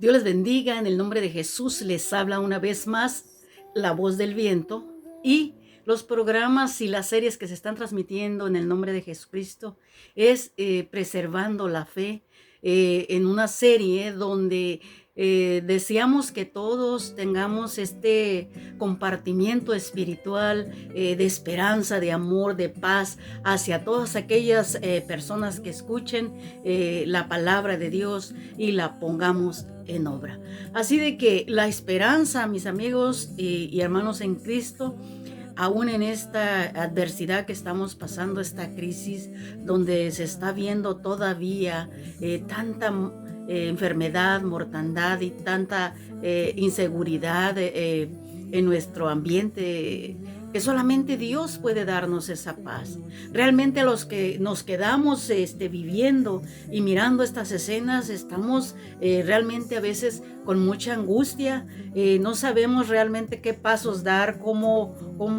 Dios les bendiga, en el nombre de Jesús les habla una vez más la voz del viento y los programas y las series que se están transmitiendo en el nombre de Jesucristo es preservando la fe en una serie donde deseamos que todos tengamos este compartimiento espiritual de esperanza, de amor, de paz hacia todas aquellas personas que escuchen la palabra de Dios y la pongamos en obra. Así de que la esperanza, mis amigos y hermanos en Cristo, aún en esta adversidad que estamos pasando, esta crisis donde se está viendo todavía tanta enfermedad, mortandad y tanta inseguridad en nuestro ambiente, que solamente Dios puede darnos esa paz. Realmente a los que nos quedamos viviendo y mirando estas escenas, estamos realmente a veces con mucha angustia, no sabemos realmente qué pasos dar, cómo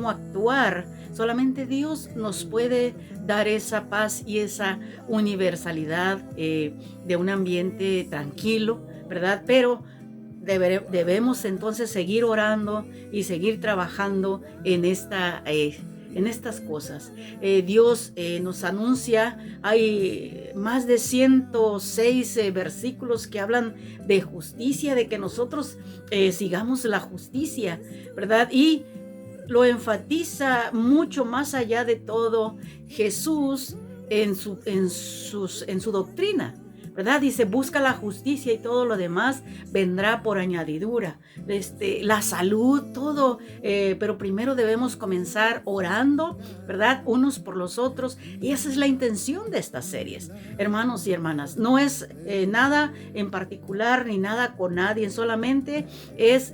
actuar. Solamente Dios nos puede dar esa paz y esa universalidad de un ambiente tranquilo, ¿verdad? Pero debemos entonces seguir orando y seguir trabajando en estas cosas. Dios nos anuncia, hay más de 106 versículos que hablan de justicia, de que nosotros sigamos la justicia, ¿verdad? Y lo enfatiza mucho más allá de todo Jesús en su doctrina, ¿verdad? Dice, busca la justicia y todo lo demás vendrá por añadidura. La salud, todo, pero primero debemos comenzar orando, ¿verdad? Unos por los otros, y esa es la intención de estas series, hermanos y hermanas. No es nada en particular ni nada con nadie, solamente es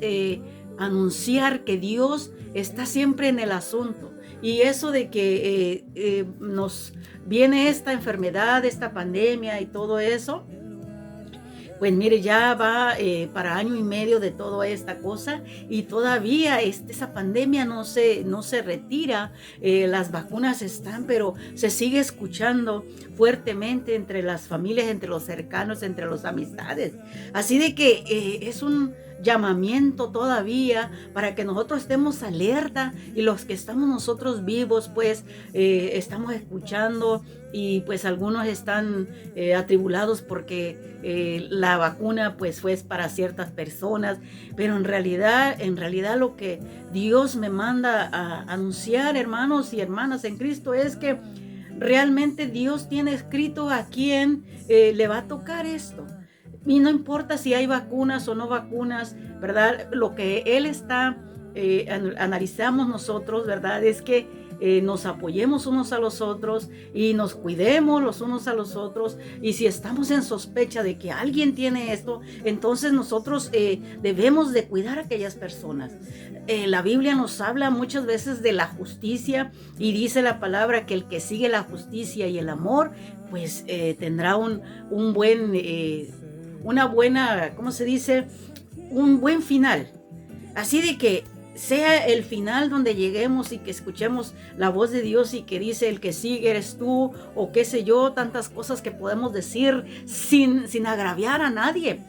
anunciar que Dios está siempre en el asunto. Y eso de que nos viene esta enfermedad, esta pandemia y todo eso, pues mire, ya va para año y medio de toda esta cosa y todavía esa pandemia no se retira. Las vacunas están, pero se sigue escuchando fuertemente entre las familias, entre los cercanos, entre las amistades. Así de que es un llamamiento todavía para que nosotros estemos alerta, y los que estamos nosotros vivos pues estamos escuchando, y pues algunos están atribulados porque la vacuna pues fue para ciertas personas, pero en realidad lo que Dios me manda a anunciar, hermanos y hermanas en Cristo, es que realmente Dios tiene escrito a quién le va a tocar esto. Y no importa si hay vacunas o no vacunas, ¿verdad? Lo que Él está, analizamos nosotros, ¿verdad? Es que nos apoyemos unos a los otros y nos cuidemos los unos a los otros. Y si estamos en sospecha de que alguien tiene esto, entonces nosotros debemos de cuidar a aquellas personas. La Biblia nos habla muchas veces de la justicia, y dice la palabra que el que sigue la justicia y el amor, pues tendrá un buen... una buena, ¿cómo se dice? Un buen final. Así de que sea el final donde lleguemos y que escuchemos la voz de Dios y que dice, el que sigue eres tú, o qué sé yo, tantas cosas que podemos decir sin agraviar a nadie.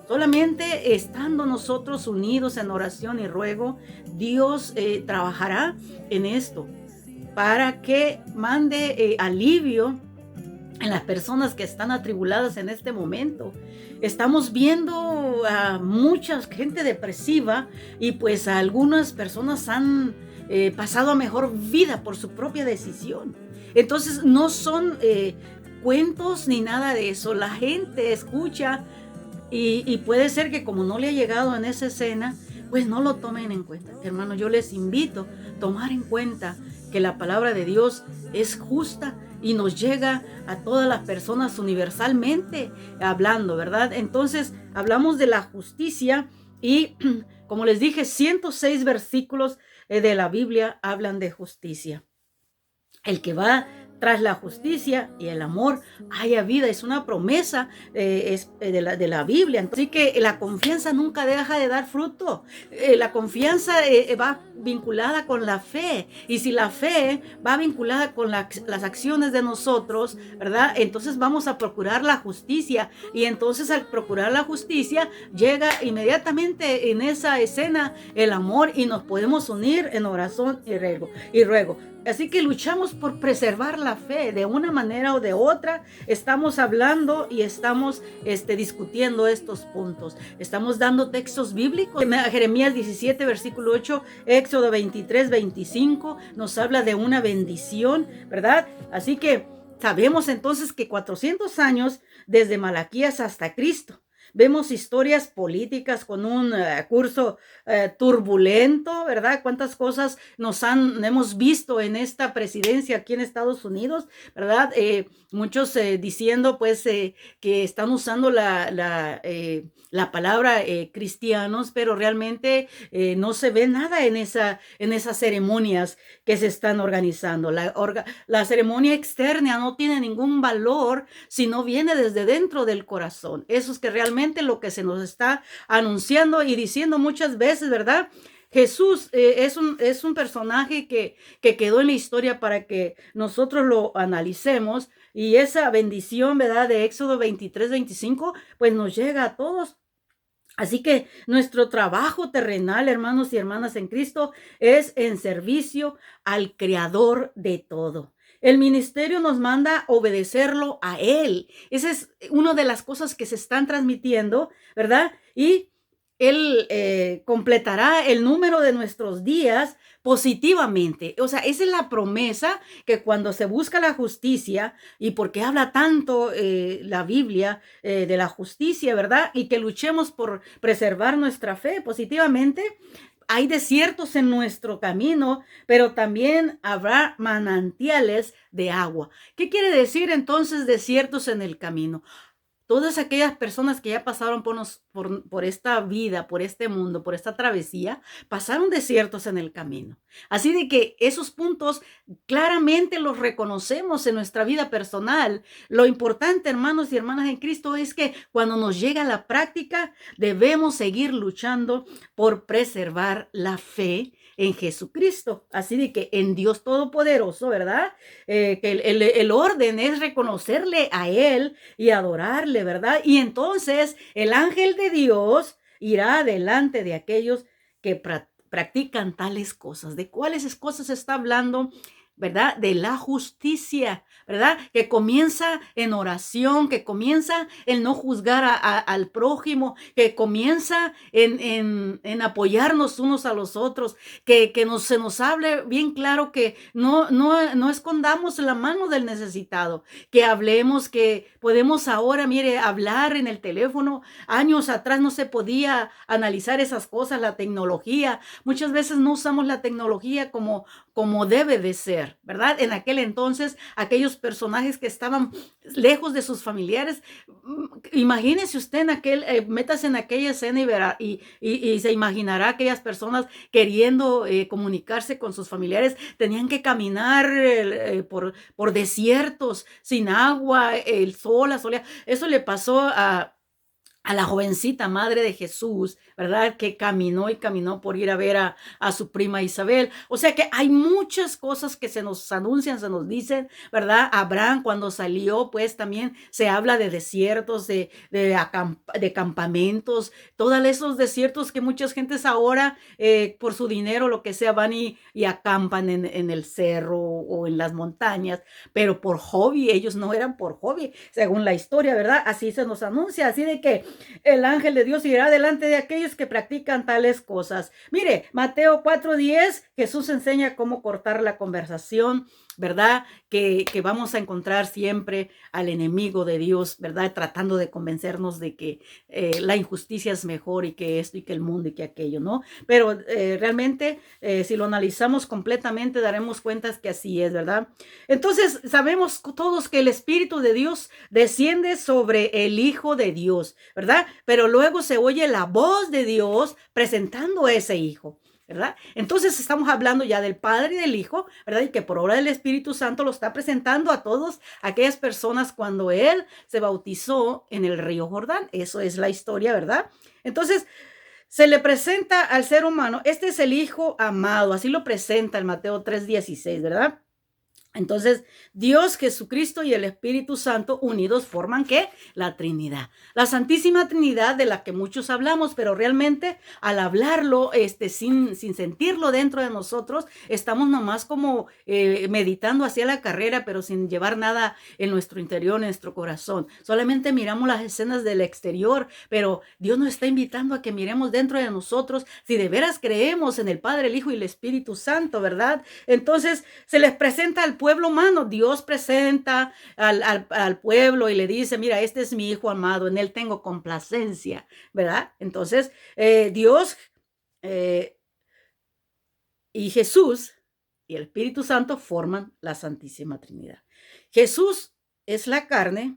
Solamente estando nosotros unidos en oración y ruego, Dios trabajará en esto para que mande alivio en las personas que están atribuladas en este momento. Estamos viendo a mucha gente depresiva, y pues a algunas personas han pasado a mejor vida por su propia decisión. Entonces no son cuentos ni nada de eso. La gente escucha y puede ser que como no le ha llegado en esa escena, pues no lo tomen en cuenta. Hermano, yo les invito a tomar en cuenta que la palabra de Dios es justa y nos llega a todas las personas universalmente hablando, ¿verdad? Entonces, hablamos de la justicia y, como les dije, 106 versículos de la Biblia hablan de justicia. El que va tras la justicia y el amor haya vida. Es una promesa de la Biblia. Así que la confianza nunca deja de dar fruto. La confianza va vinculada con la fe. Y si la fe va vinculada con las acciones de nosotros, ¿verdad? Entonces vamos a procurar la justicia. Y entonces al procurar la justicia llega inmediatamente en esa escena el amor y nos podemos unir en oración y ruego. Así que luchamos por preservar la fe de una manera o de otra. Estamos hablando y estamos discutiendo estos puntos. Estamos dando textos bíblicos. Jeremías 17, versículo 8, Éxodo 23, 25 nos habla de una bendición, ¿verdad? Así que sabemos entonces que 400 años desde Malaquías hasta Cristo. Vemos historias políticas con un curso turbulento, ¿verdad? Cuántas cosas hemos visto en esta presidencia aquí en Estados Unidos, ¿verdad? Muchos diciendo pues que están usando la palabra cristianos, pero realmente no se ve nada en esas ceremonias que se están organizando. La ceremonia externa no tiene ningún valor si no viene desde dentro del corazón. Eso es que realmente lo que se nos está anunciando y diciendo muchas veces, ¿verdad? Jesús es un personaje que quedó en la historia para que nosotros lo analicemos, y esa bendición, ¿verdad?, de Éxodo 23, 25, pues nos llega a todos. Así que nuestro trabajo terrenal, hermanos y hermanas en Cristo, es en servicio al Creador de todo. El ministerio nos manda obedecerlo a Él. Esa es una de las cosas que se están transmitiendo, ¿verdad? Y Él completará el número de nuestros días positivamente. O sea, esa es la promesa, que cuando se busca la justicia, y porque habla tanto la Biblia de la justicia, ¿verdad? Y que luchemos por preservar nuestra fe positivamente. Hay desiertos en nuestro camino, pero también habrá manantiales de agua. ¿Qué quiere decir entonces desiertos en el camino? Todas aquellas personas que ya pasaron por esta vida, por este mundo, por esta travesía, pasaron desiertos en el camino. Así de que esos puntos claramente los reconocemos en nuestra vida personal. Lo importante, hermanos y hermanas en Cristo, es que cuando nos llega la práctica, debemos seguir luchando por preservar la fe en Jesucristo. Así de que en Dios Todopoderoso, ¿verdad? Que el orden es reconocerle a Él y adorarle, ¿verdad? Y entonces el ángel de Dios irá delante de aquellos que practican tales cosas. ¿De cuáles cosas está hablando? ¿Verdad? De la justicia, ¿verdad? Que comienza en oración, que comienza en no juzgar al prójimo, que comienza en apoyarnos unos a los otros, que se nos hable bien claro, que no escondamos la mano del necesitado, que hablemos, que podemos ahora, mire, hablar en el teléfono. Años atrás no se podía analizar esas cosas, la tecnología. Muchas veces no usamos la tecnología como debe de ser, ¿verdad? En aquel entonces, aquellos personajes que estaban lejos de sus familiares, imagínese usted métase en aquella escena y verá, y se imaginará aquellas personas queriendo comunicarse con sus familiares. Tenían que caminar por desiertos, sin agua, el sol, la soledad. Eso le pasó a la jovencita madre de Jesús, ¿verdad? Que caminó y caminó por ir a ver a su prima Isabel. O sea que hay muchas cosas que se nos anuncian, se nos dicen, ¿verdad? Abraham, cuando salió, pues también se habla de desiertos, de campamentos, todos esos desiertos que muchas gentes ahora, por su dinero, lo que sea, van y acampan en el cerro o en las montañas, pero por hobby. Ellos no eran por hobby, según la historia, ¿verdad? Así se nos anuncia. Así de que el ángel de Dios irá delante de aquellos que practican tales cosas. Mire, Mateo 4:10, Jesús enseña cómo cortar la conversación, ¿verdad? Que vamos a encontrar siempre al enemigo de Dios, ¿verdad? Tratando de convencernos de que la injusticia es mejor, y que esto y que el mundo y que aquello, ¿no? Pero realmente, si lo analizamos completamente, daremos cuenta que así es, ¿verdad? Entonces, sabemos todos que el Espíritu de Dios desciende sobre el Hijo de Dios, ¿verdad? Pero luego se oye la voz de Dios presentando a ese Hijo. ¿verdad? Entonces estamos hablando ya del Padre y del Hijo, ¿verdad? Y que por obra del Espíritu Santo lo está presentando a todas aquellas personas cuando Él se bautizó en el río Jordán. Eso es la historia, ¿verdad? Entonces, se le presenta al ser humano, este es el Hijo amado, así lo presenta el Mateo 3:16, ¿verdad? Entonces, Dios, Jesucristo y el Espíritu Santo unidos forman ¿qué? La Trinidad. La Santísima Trinidad de la que muchos hablamos, pero realmente al hablarlo, sin sentirlo dentro de nosotros, estamos nomás como meditando hacia la carrera, pero sin llevar nada en nuestro interior, en nuestro corazón. Solamente miramos las escenas del exterior, pero Dios nos está invitando a que miremos dentro de nosotros si de veras creemos en el Padre, el Hijo y el Espíritu Santo, ¿verdad? Entonces, se les presenta al pueblo humano. Dios presenta al pueblo y le dice, mira, este es mi Hijo amado, en él tengo complacencia, ¿verdad? Entonces, Dios y Jesús y el Espíritu Santo forman la Santísima Trinidad. Jesús es la carne,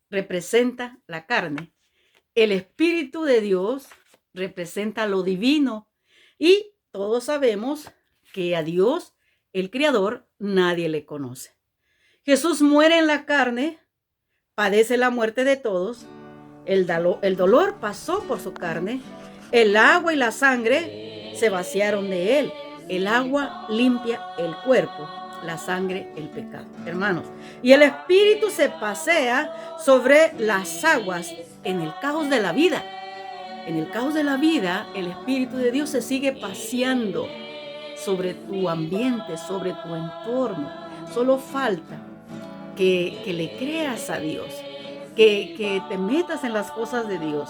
representa la carne. El Espíritu de Dios representa lo divino. Y todos sabemos que a Dios, el Creador, nadie le conoce. Jesús muere en la carne, padece la muerte de todos. El dolor pasó por su carne. El agua y la sangre se vaciaron de él. El agua limpia el cuerpo, la sangre el pecado, hermanos. Y el Espíritu se pasea sobre las aguas en el caos de la vida. En el caos de la vida, el Espíritu de Dios se sigue paseando sobre tu ambiente, sobre tu entorno. Solo falta que le creas a Dios, que te metas en las cosas de Dios,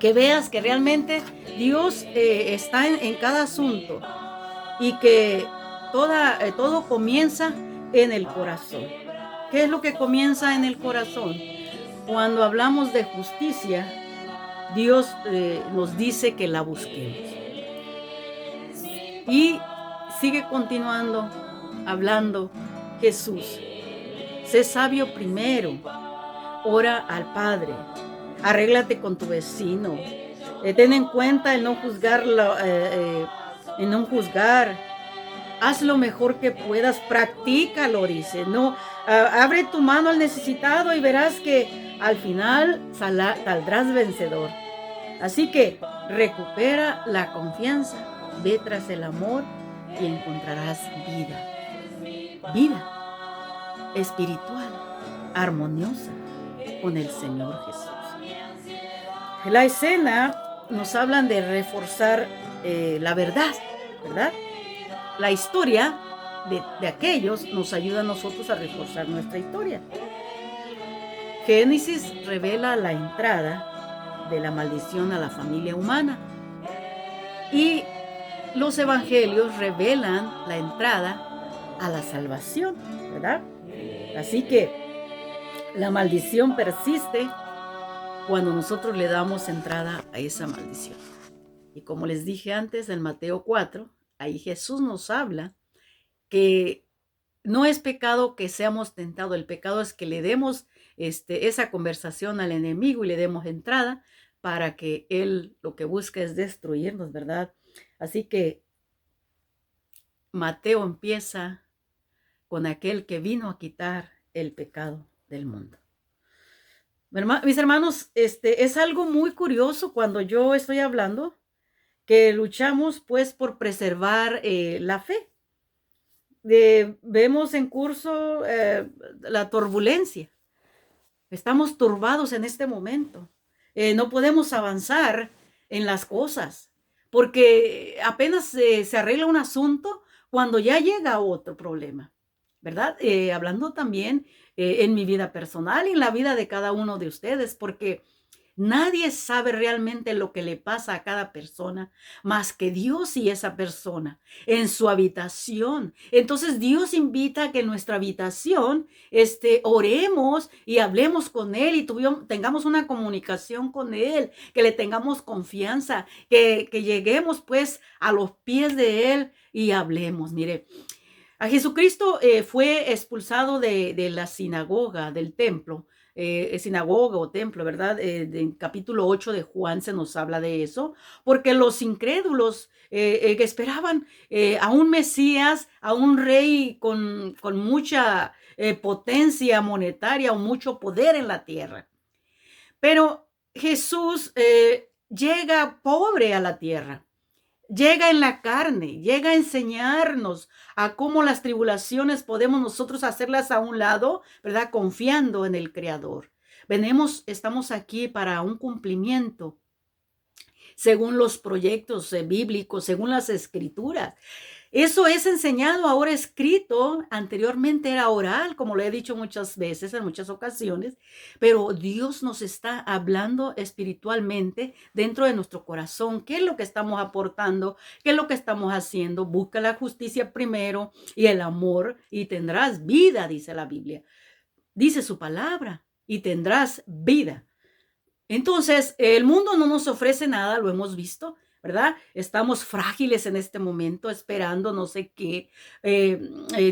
que veas que realmente Dios está en cada asunto y que todo comienza en el corazón. ¿Qué es lo que comienza en el corazón? Cuando hablamos de justicia, Dios nos dice que la busquemos. Y sigue continuando hablando Jesús. Sé sabio primero, ora al Padre, arréglate con tu vecino, ten en cuenta el no juzgar, haz lo mejor que puedas, practícalo, dice, no, abre tu mano al necesitado y verás que al final saldrás vencedor. Así que recupera la confianza, ve tras el amor y encontrarás vida espiritual, armoniosa con el Señor Jesús. La escena nos hablan de reforzar la verdad, ¿verdad? La historia de aquellos nos ayuda a nosotros a reforzar nuestra historia. Génesis revela la entrada de la maldición a la familia humana y los evangelios revelan la entrada a la salvación, ¿verdad? Así que la maldición persiste cuando nosotros le damos entrada a esa maldición. Y como les dije antes, en Mateo 4, ahí Jesús nos habla que no es pecado que seamos tentados, el pecado es que le demos esa conversación al enemigo y le demos entrada para que él lo que busca es destruirnos, ¿verdad? Así que Mateo empieza con aquel que vino a quitar el pecado del mundo. Mis hermanos, es algo muy curioso cuando yo estoy hablando que luchamos pues por preservar la fe. Vemos en curso la turbulencia. Estamos turbados en este momento. No podemos avanzar en las cosas porque apenas se arregla un asunto cuando ya llega otro problema, ¿verdad? Hablando también en mi vida personal y en la vida de cada uno de ustedes, porque nadie sabe realmente lo que le pasa a cada persona más que Dios y esa persona en su habitación. Entonces Dios invita a que en nuestra habitación oremos y hablemos con Él y tengamos una comunicación con Él, que le tengamos confianza, que lleguemos pues a los pies de Él y hablemos. Mire, a Jesucristo fue expulsado de la sinagoga, del templo, sinagoga o templo, ¿verdad? En capítulo 8 de Juan se nos habla de eso, porque los incrédulos esperaban a un Mesías, a un rey con mucha potencia monetaria o mucho poder en la tierra. Pero Jesús llega pobre a la tierra. Llega en la carne, llega a enseñarnos a cómo las tribulaciones podemos nosotros hacerlas a un lado, ¿verdad? Confiando en el Creador. Estamos aquí para un cumplimiento según los proyectos bíblicos, según las escrituras. Eso es enseñado, ahora escrito, anteriormente era oral, como lo he dicho muchas veces, en muchas ocasiones, pero Dios nos está hablando espiritualmente dentro de nuestro corazón. ¿Qué es lo que estamos aportando? ¿Qué es lo que estamos haciendo? Busca la justicia primero y el amor y tendrás vida, dice la Biblia. Dice su palabra, y tendrás vida. Entonces, el mundo no nos ofrece nada, lo hemos visto, ¿verdad? Estamos frágiles en este momento, esperando no sé qué.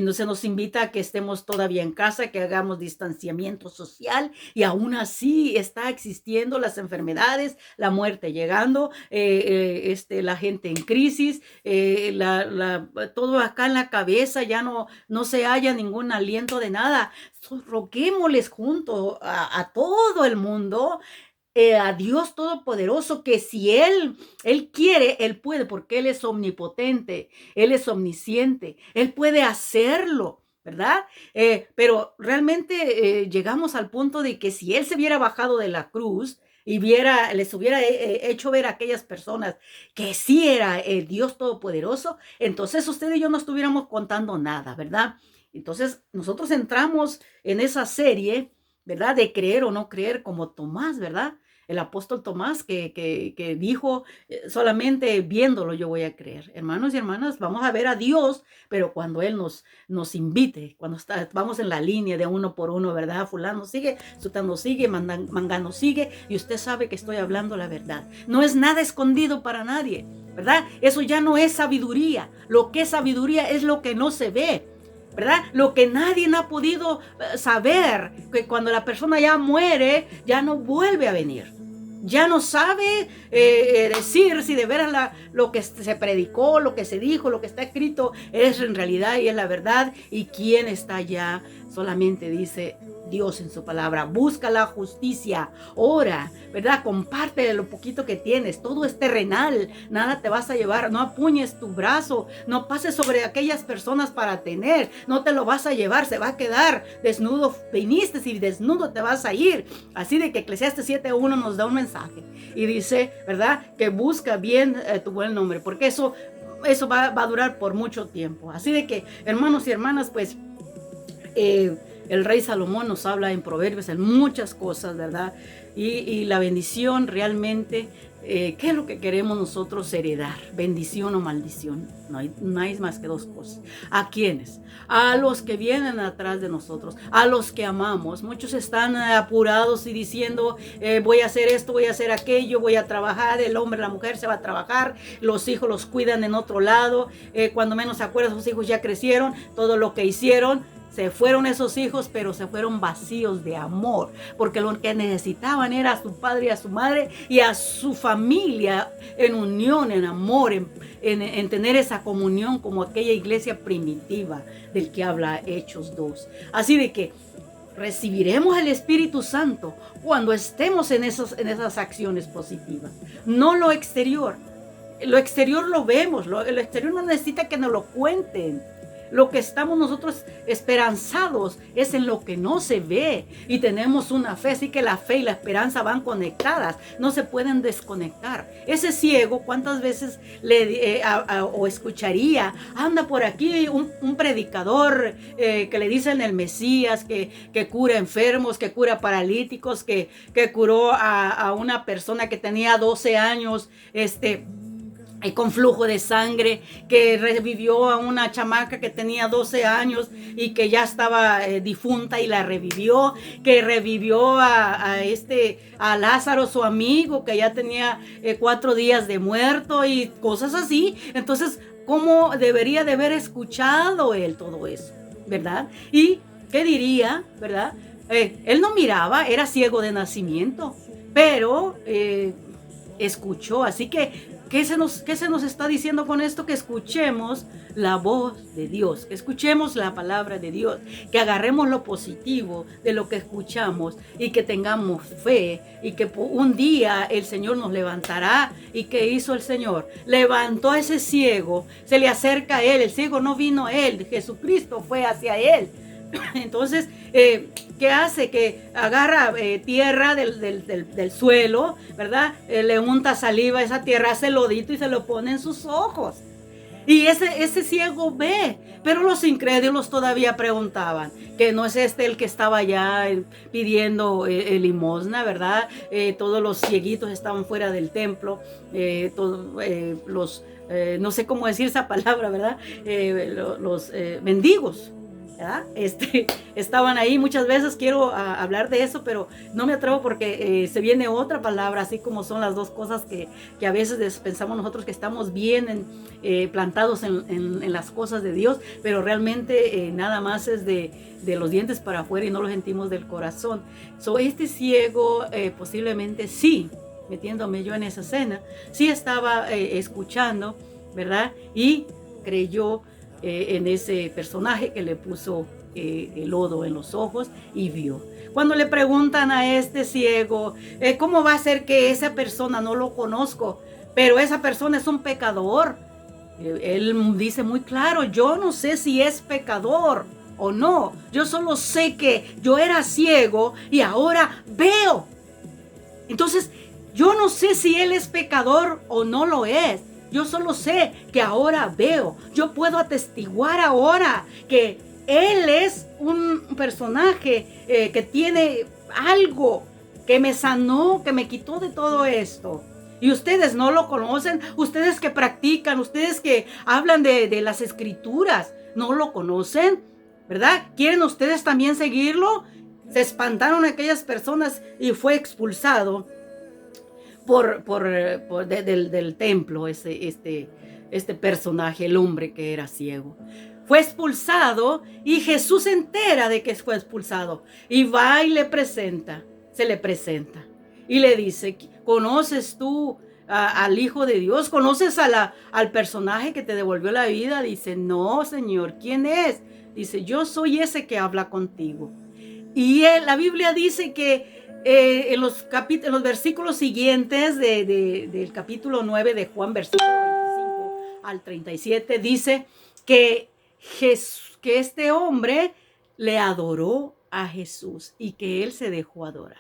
No se nos invita a que estemos todavía en casa, que hagamos distanciamiento social, y aún así está existiendo las enfermedades, la muerte llegando, la gente en crisis, todo acá en la cabeza, ya no se halla ningún aliento de nada. Roguémosles junto a todo el mundo, a Dios Todopoderoso, que si Él quiere, Él puede, porque Él es omnipotente, Él es omnisciente, Él puede hacerlo, ¿verdad? Pero realmente llegamos al punto de que si Él se hubiera bajado de la cruz y les hubiera hecho ver a aquellas personas que sí era el Dios Todopoderoso, entonces usted y yo no estuviéramos contando nada, ¿verdad? Entonces nosotros entramos en esa serie, ¿verdad? De creer o no creer, como Tomás, ¿verdad? El apóstol Tomás que dijo, solamente viéndolo yo voy a creer. Hermanos y hermanas, vamos a ver a Dios, pero cuando Él nos invite, cuando vamos en la línea de uno por uno, ¿verdad? Fulano sigue, sutano sigue, mangano sigue, y usted sabe que estoy hablando la verdad. No es nada escondido para nadie, ¿verdad? Eso ya no es sabiduría. Lo que es sabiduría es lo que no se ve, ¿verdad? Lo que nadie ha podido saber, que cuando la persona ya muere, ya no vuelve a venir. Ya no sabe decir si de veras lo que se predicó, lo que se dijo, lo que está escrito es en realidad y es la verdad. Y quién está allá, solamente dice Dios en su palabra. Busca la justicia, ora, ¿verdad? Comparte de lo poquito que tienes. Todo es terrenal, nada te vas a llevar. No apuñes tu brazo, no pases sobre aquellas personas para tener. No te lo vas a llevar, se va a quedar desnudo. Viniste y desnudo te vas a ir. Así de que Eclesiastes 7:1 nos da un mensaje y dice, ¿verdad? Que busca bien tu buen nombre, porque eso va a durar por mucho tiempo. Así de que, hermanos y hermanas, pues el rey Salomón nos habla en Proverbios en muchas cosas, ¿verdad? Y la bendición realmente, ¿qué es lo que queremos nosotros heredar? ¿Bendición o maldición? No hay más que dos cosas. ¿A quiénes? A los que vienen atrás de nosotros, a los que amamos. Muchos están apurados y diciendo, voy a hacer esto, voy a hacer aquello, voy a trabajar, el hombre, la mujer se va a trabajar, los hijos los cuidan en otro lado, cuando menos se acuerdan, sus hijos ya crecieron, todo lo que hicieron. Se fueron esos hijos, pero se fueron vacíos de amor, porque lo que necesitaban era a su padre y a su madre y a su familia en unión, en amor, en tener esa comunión como aquella iglesia primitiva del que habla Hechos 2. Así de que recibiremos el Espíritu Santo cuando estemos en esas acciones positivas, no lo exterior. Lo exterior lo vemos, lo exterior no necesita que nos lo cuenten. Lo que estamos nosotros esperanzados es en lo que no se ve, y tenemos una fe, así que la fe y la esperanza van conectadas, no se pueden desconectar. Ese ciego, ¿cuántas veces o escucharía? Anda por aquí un predicador que le dicen el Mesías, que cura enfermos, que cura paralíticos, que curó a una persona que tenía 12 años, con flujo de sangre, que revivió a una chamaca que tenía 12 años y que ya estaba difunta y la revivió, que revivió a Lázaro, su amigo, que ya tenía 4 días de muerto y cosas así. Entonces, ¿cómo debería de haber escuchado él todo eso? ¿Verdad? ¿Y qué diría, verdad? Él no miraba, era ciego de nacimiento, pero escuchó. Así que, qué se nos está diciendo con esto? Que escuchemos la voz de Dios, que escuchemos la palabra de Dios, que agarremos lo positivo de lo que escuchamos y que tengamos fe y que un día el Señor nos levantará. ¿Y qué hizo el Señor? Levantó a ese ciego, se le acerca a él, el ciego no vino a él, Jesucristo fue hacia él. Entonces, ¿qué hace? Que agarra tierra del suelo, ¿verdad? Le unta saliva a esa tierra, hace lodito y se lo pone en sus ojos. Y ese ciego ve, pero los incrédulos todavía preguntaban, que no es este el que estaba allá pidiendo limosna, ¿verdad? Todos los cieguitos estaban fuera del templo, no sé cómo decir esa palabra, ¿verdad? Los mendigos, ¿verdad? Estaban ahí. Muchas veces quiero hablar de eso, pero no me atrevo porque se viene otra palabra, así como son las dos cosas que a veces pensamos nosotros que estamos bien plantados en las cosas de Dios, pero realmente nada más es de los dientes para afuera y no lo sentimos del corazón. Este ciego posiblemente sí, metiéndome yo en esa escena, sí estaba escuchando, ¿verdad? Y creyó en ese personaje que le puso el lodo en los ojos y vio. Cuando le preguntan a este ciego, ¿cómo va a ser que esa persona no lo conozco, pero esa persona es un pecador? Él dice muy claro, yo no sé si es pecador o no, yo solo sé que yo era ciego y ahora veo. Entonces, yo no sé si él es pecador o no lo es. Yo solo sé que ahora veo. Yo puedo atestiguar ahora que él es un personaje que tiene algo que me sanó, que me quitó de todo esto. Y ustedes no lo conocen, ustedes que practican, ustedes que hablan de las escrituras, no lo conocen, ¿verdad? ¿Quieren ustedes también seguirlo? Se espantaron aquellas personas y fue expulsado del templo este personaje, el hombre que era ciego. Fue expulsado y Jesús se entera de que fue expulsado y va y se le presenta y le dice, ¿conoces tú al Hijo de Dios? ¿Conoces al personaje que te devolvió la vida? Dice, no, Señor, ¿quién es? Dice, yo soy ese que habla contigo. Y la Biblia dice que en los versículos siguientes del capítulo 9 de Juan, versículo 25 al 37, dice que este hombre le adoró a Jesús y que él se dejó adorar.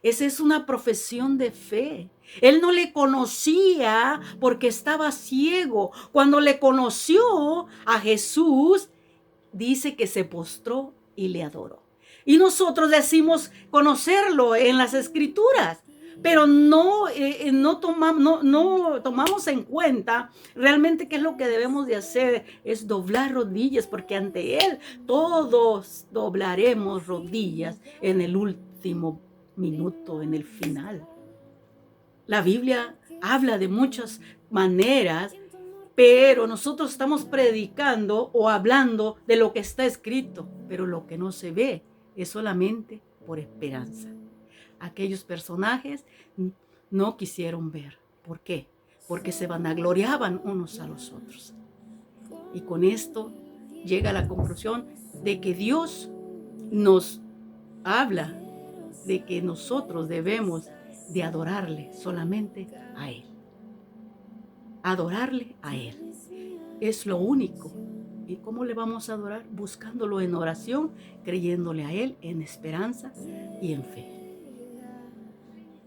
Esa es una profesión de fe. Él no le conocía porque estaba ciego. Cuando le conoció a Jesús, dice que se postró y le adoró. Y nosotros decimos conocerlo en las escrituras, pero no tomamos en cuenta realmente qué es lo que debemos de hacer, es doblar rodillas, porque ante Él todos doblaremos rodillas en el último minuto, en el final. La Biblia habla de muchas maneras, pero nosotros estamos predicando o hablando de lo que está escrito, pero lo que no se ve es solamente por esperanza. Aquellos personajes no quisieron ver. ¿Por qué? Porque se vanagloriaban unos a los otros. Y con esto llega a la conclusión de que Dios nos habla de que nosotros debemos de adorarle solamente a Él. Adorarle a Él. Es lo único. ¿Y cómo le vamos a adorar? Buscándolo en oración, creyéndole a Él en esperanza y en fe.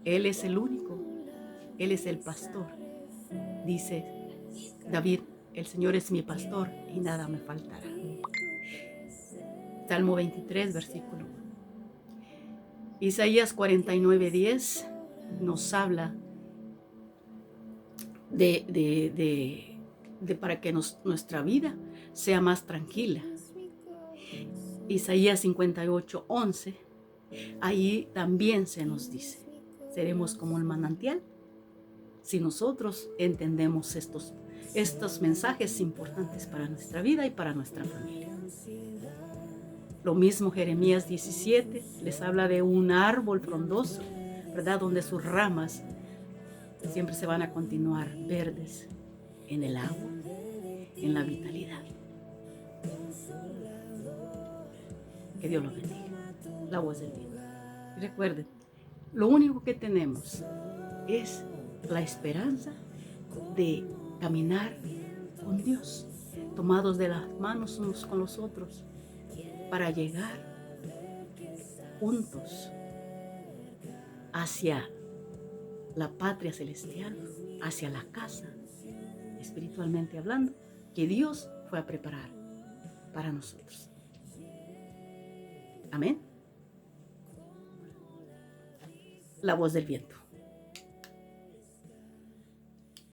Él es el único. Él es el pastor. Dice David, el Señor es mi pastor y nada me faltará. Salmo 23, versículo 1. Isaías 49:10 nos habla para que nuestra vida sea más tranquila. Isaías 58:11, ahí también se nos dice, seremos como el manantial si nosotros entendemos estos mensajes importantes para nuestra vida y para nuestra familia. Lo mismo Jeremías 17 les habla de un árbol frondoso, ¿verdad? Donde sus ramas siempre se van a continuar verdes en el agua, en la vitalidad. Que Dios los bendiga. La voz del viento. Y recuerden, lo único que tenemos es la esperanza de caminar con Dios, tomados de las manos unos con los otros, para llegar juntos hacia la patria celestial, hacia la casa, espiritualmente hablando, que Dios fue a preparar para nosotros. Amén. La voz del viento.